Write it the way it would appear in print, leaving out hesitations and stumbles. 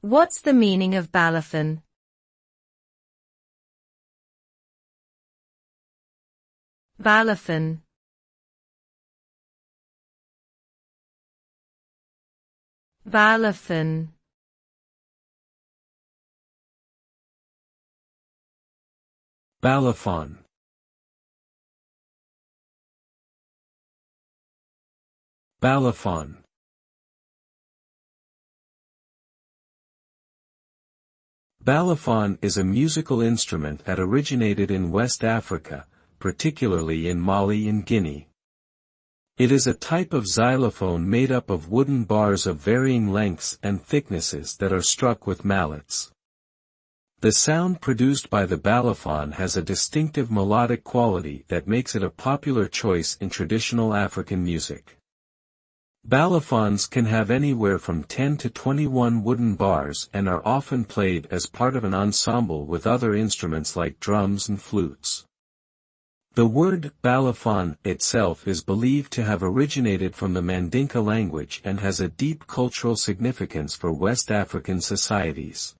What's the meaning of balafon? Balafon. Balafon. Balafon. Balafon. Balafon is a musical instrument that originated in West Africa, particularly in Mali and Guinea. It is a type of xylophone made up of wooden bars of varying lengths and thicknesses that are struck with mallets. The sound produced by the balafon has a distinctive melodic quality that makes it a popular choice in traditional African music. Balafons can have anywhere from 10 to 21 wooden bars and are often played as part of an ensemble with other instruments like drums and flutes. The word balafon itself is believed to have originated from the Mandinka language and has a deep cultural significance for West African societies.